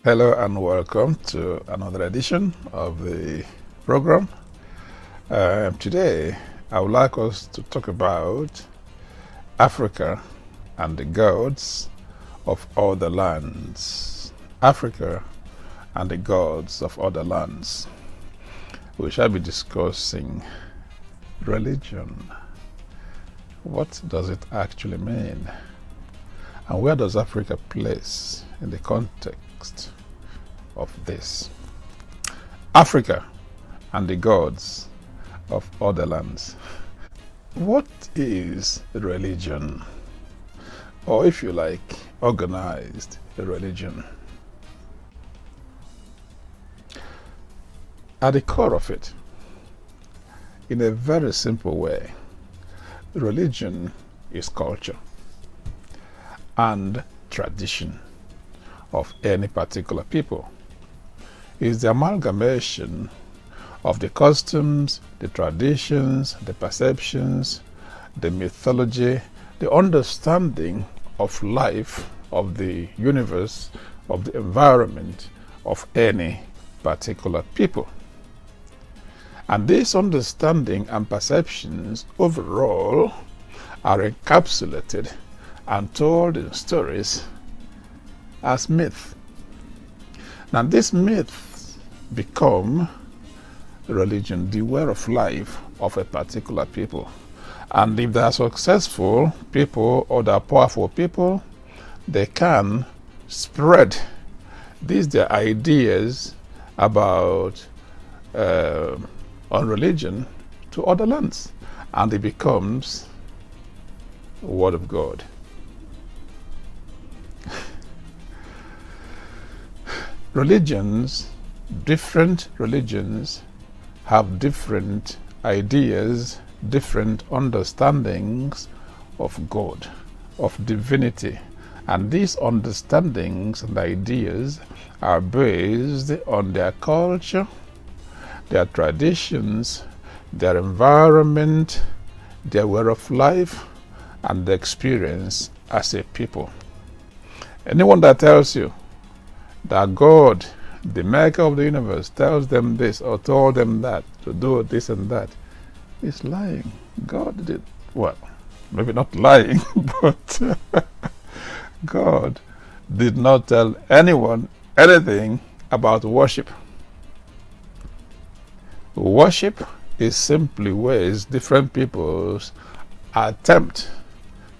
Hello and welcome to another edition of the program. Today, I would like us to talk about Africa and the gods of other lands. Africa and the gods of other lands. We shall be discussing religion. What does it actually mean? And where does Africa place in the context of this? Africa and the gods of other lands. What is religion? Or if you like, organized religion? At the core of it, in a very simple way, religion is culture and tradition of any particular people. Is the amalgamation of the customs, the traditions, the perceptions, the mythology, the understanding of life, of the universe, of the environment of any particular people. And these understanding and perceptions overall are encapsulated and told in stories as myth. Now these myths become religion, the way of life of a particular people. And if they are successful people or they are powerful people, they can spread these their ideas about on religion to other lands, and it becomes the word of God. Different religions have different ideas, different understandings of God, of divinity. And these understandings and ideas are based on their culture, their traditions, their environment, their way of life, and their experience as a people. Anyone that tells you that God, the maker of the universe, tells them this or told them that to do this and that is lying. God did, well, maybe not lying, but God did not tell anyone anything about worship. Worship is simply ways different peoples attempt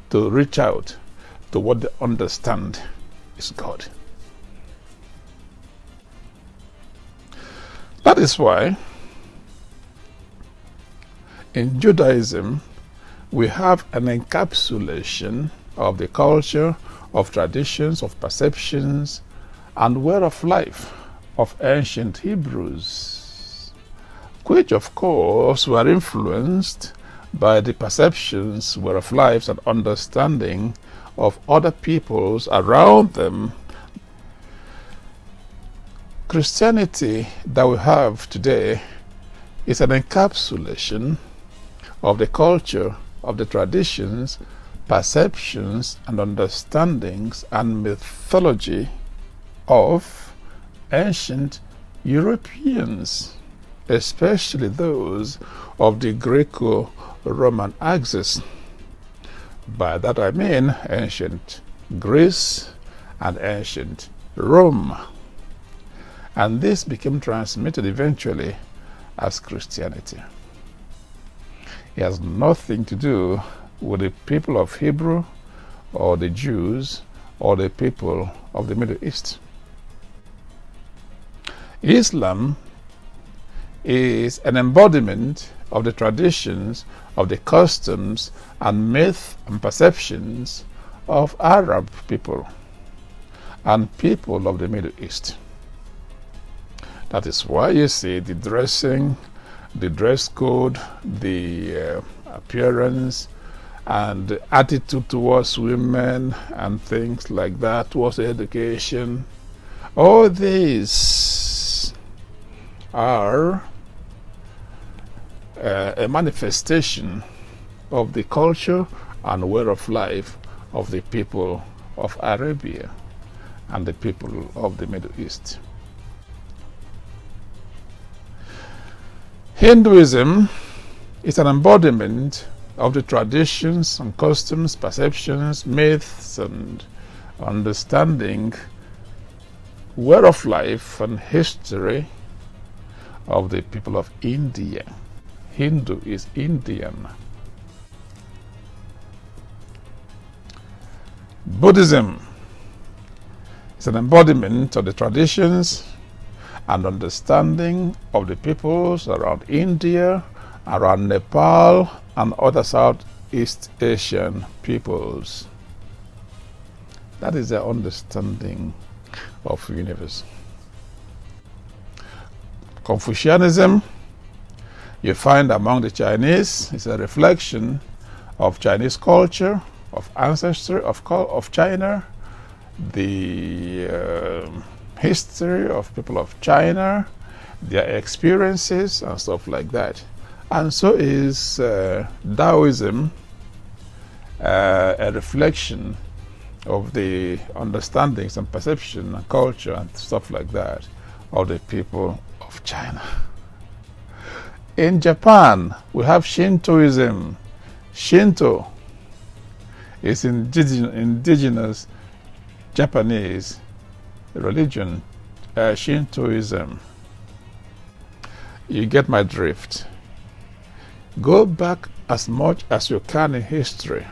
to reach out to what they understand is God. That is why in Judaism we have an encapsulation of the culture, of traditions, of perceptions, and way of life of ancient Hebrews, which of course were influenced by the perceptions, way of lives, and understanding of other peoples around them. Christianity that we have today is an encapsulation of the culture, of the traditions, perceptions, and understandings and mythology of ancient Europeans, especially those of the Greco-Roman axis. By that I mean ancient Greece and ancient Rome. And this became transmitted eventually as Christianity. It has nothing to do with the people of Hebrew or the Jews or the people of the Middle East. Islam is an embodiment of the traditions, of the customs and myths and perceptions of Arab people and people of the Middle East. That is why you see the dressing, the dress code, the appearance, and the attitude towards women and things like that, towards education. All these are a manifestation of the culture and way of life of the people of Arabia. and the people of the Middle East. Hinduism is an embodiment of the traditions and customs, perceptions, myths, and understanding, way of life and history of the people of India. Hindu is Indian. Buddhism is an embodiment of the traditions and understanding of the peoples around India, around Nepal, and other Southeast Asian peoples. That is their understanding of the universe. Confucianism, you find among the Chinese, is a reflection of Chinese culture, of ancestry of China, the history of people of China, their experiences and stuff like that. And so is Taoism a reflection of the understandings and perception and culture and stuff like that of the people of China. In Japan, we have Shintoism. Shinto is indigenous Japanese religion, Shintoism. You get my drift. Go back as much as you can in history.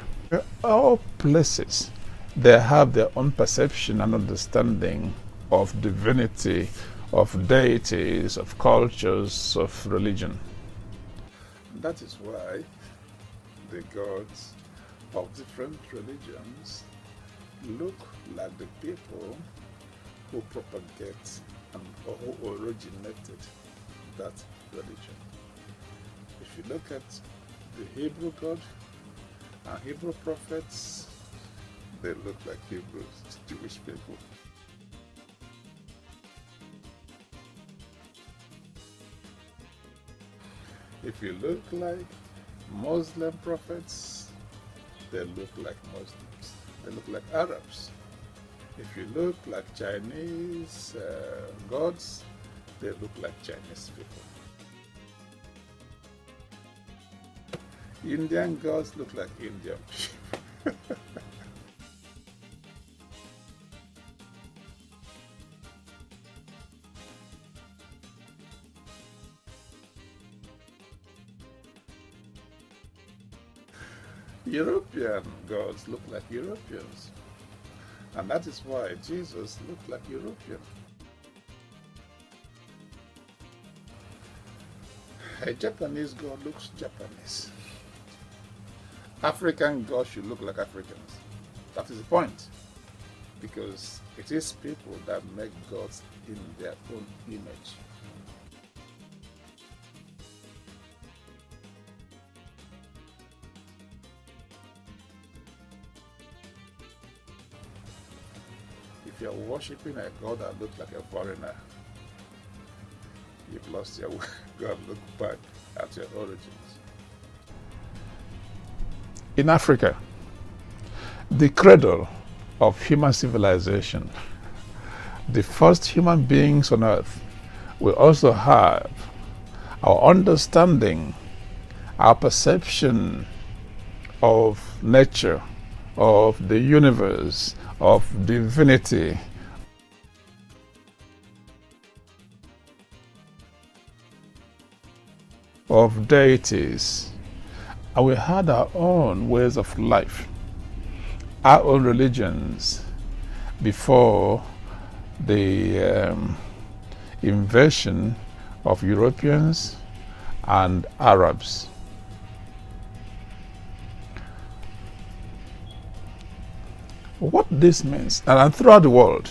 All places, they have their own perception and understanding of divinity, of deities, of cultures, of religion. That is why the gods of different religions look like the people who propagate or who originated that religion. If you look at the Hebrew God and Hebrew prophets, they look like Hebrews, Jewish people. If you look like Muslim prophets, they look like Muslims. They look like Arabs. If you look like Chinese gods, they look like Chinese people. Indian gods look like Indian people. European gods look like Europeans. And that is why Jesus looked like European. A Japanese god looks Japanese. African gods should look like Africans. That is the point. Because it is people that make gods in their own image. If you're worshipping a god that looks like a foreigner, you've lost your God. Look back at your origins. In Africa, the cradle of human civilization, the first human beings on earth, will also have our understanding, our perception of nature, of the universe, of divinity, of deities. And we had our own ways of life, our own religions before the invasion of Europeans and Arabs. What this means, and throughout the world,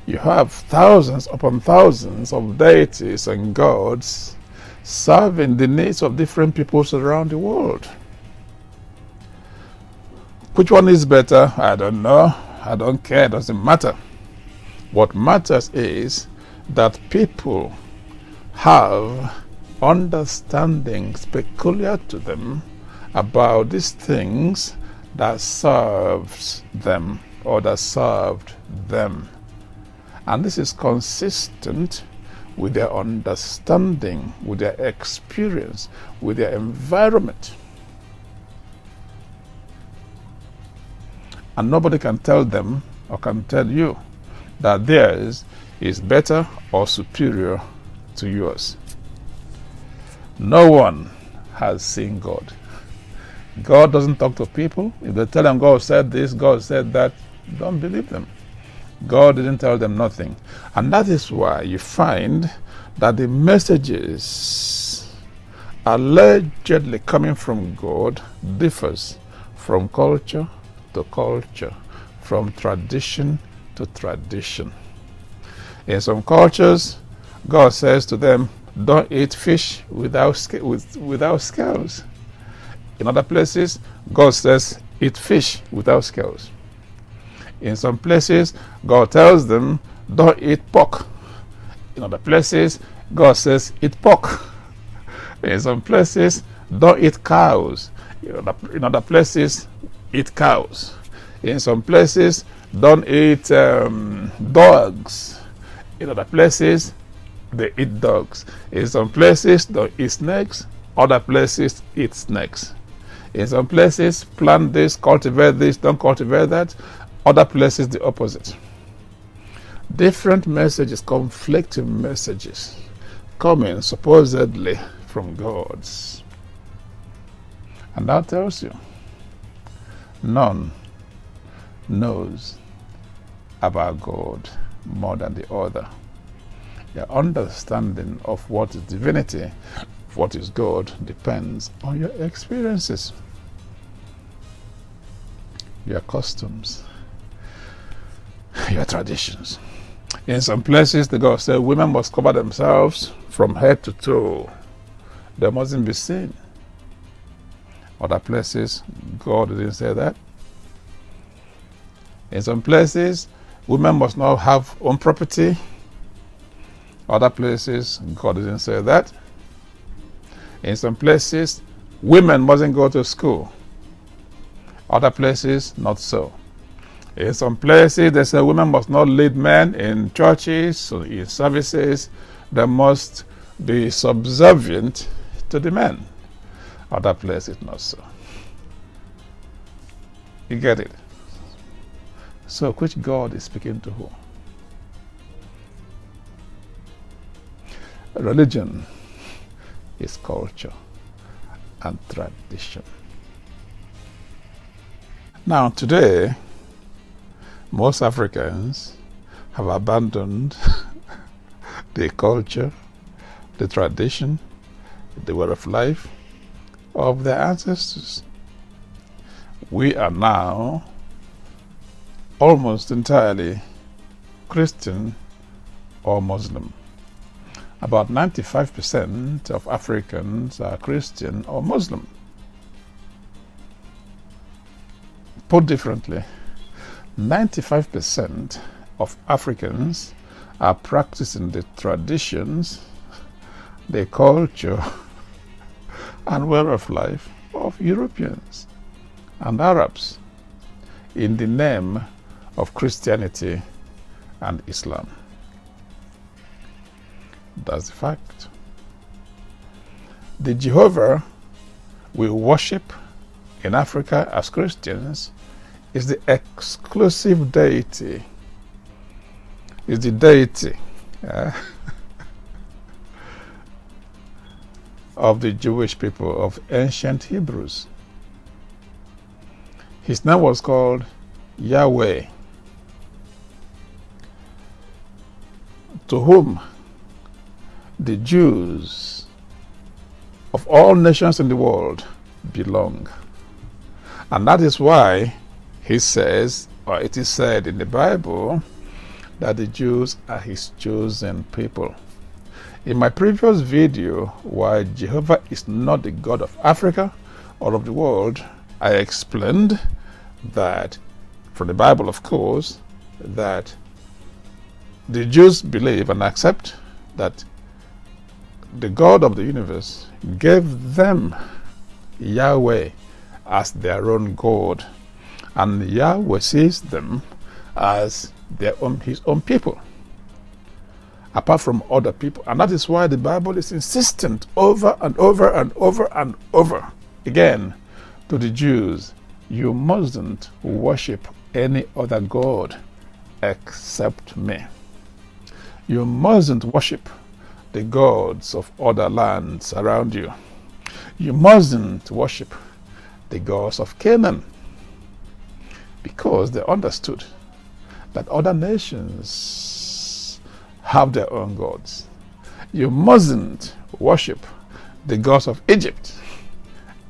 you have thousands upon thousands of deities and gods serving the needs of different peoples around the world. Which one is better? I don't know. I don't care. It doesn't matter. What matters is that people have understandings peculiar to them about these things that serves them or that served them. And this is consistent with their understanding, with their experience, with their environment. And nobody can tell them or can tell you that theirs is better or superior to yours. No one has seen God. God doesn't talk to people. If they tell them God said this, God said that, don't believe them. God didn't tell them nothing. And that is why you find that the messages allegedly coming from God differs from culture to culture, from tradition to tradition. In some cultures, God says to them, don't eat fish without scales. In other places, God says, eat fish without scales. In some places, God tells them, don't eat pork. In other places, God says, eat pork. In some places, don't eat cows. In other places, eat cows. In some places, don't eat dogs. In other places, they eat dogs. In some places, don't eat snakes. Other places, eat snakes. In some places, plant this, cultivate this, don't cultivate that. Other places, the opposite. Different messages, conflicting messages, coming supposedly from gods. And that tells you, none knows about God more than the other. Your understanding of what is divinity, of what is God, depends on your experiences, your customs, your traditions. In some places, the God said women must cover themselves from head to toe. They mustn't be seen. Other places, God didn't say that. In some places, women must not have own property. Other places, God didn't say that. In some places, women mustn't go to school. Other places, not so. In some places, they say women must not lead men in churches or in services. They must be subservient to the men. Other places, not so. You get it? So, which God is speaking to who? Religion is culture and tradition. Now, today, most Africans have abandoned the culture, the tradition, the way of life of their ancestors. We are now almost entirely Christian or Muslim. About 95% of Africans are Christian or Muslim. Put differently, 95% of Africans are practicing the traditions, the culture, and way of life of Europeans and Arabs in the name of Christianity and Islam. That's the fact. The Jehovah we worship in Africa as Christians is the exclusive deity. Is the deity of the Jewish people, of ancient Hebrews. His name was called Yahweh, to whom the Jews of all nations in the world belong. And that is why he says, or it is said in the Bible, that the Jews are his chosen people. In my previous video, why Jehovah is not the God of Africa or of the world, I explained that, from the Bible of course, that the Jews believe and accept that the God of the universe gave them Yahweh as their own God, and Yahweh sees them as his own people. apart from other people. And that is why the Bible is insistent over and over and over and over again to the Jews, you mustn't worship any other God except me. You mustn't worship the gods of other lands around you. You mustn't worship the gods of Canaan, because they understood that other nations have their own gods. You mustn't worship the gods of Egypt.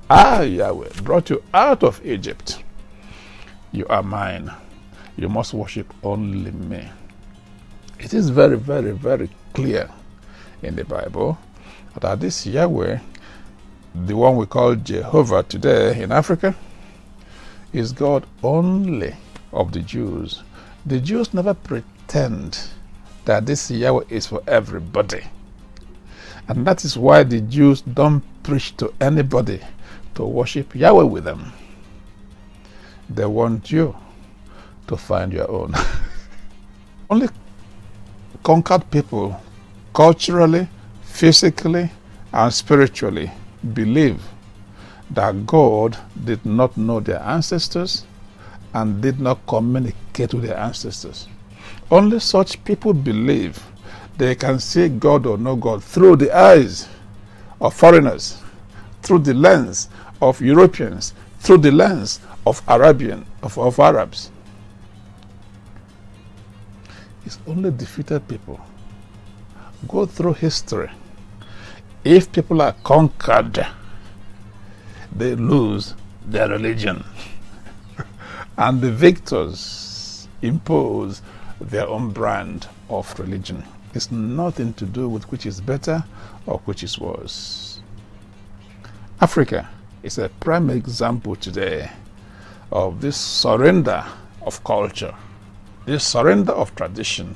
I, Yahweh, brought you out of Egypt. You are mine. You must worship only me. It is very, very, very clear in the Bible that this Yahweh, the one we call Jehovah today in Africa, is God only of the Jews. The Jews never pretend that this Yahweh is for everybody. And that is why the Jews don't preach to anybody to worship Yahweh with them. They want you to find your own. Only conquered people, culturally, physically, and spiritually, believe that God did not know their ancestors and did not communicate with their ancestors. Only such people believe they can see God or no God through the eyes of foreigners, through the lens of Europeans, through the lens of Arabs. It's only defeated people. Go through history. If people are conquered, they lose their religion. And the victors impose their own brand of religion. It's nothing to do with which is better or which is worse. Africa is a prime example today of this surrender of culture, this surrender of tradition,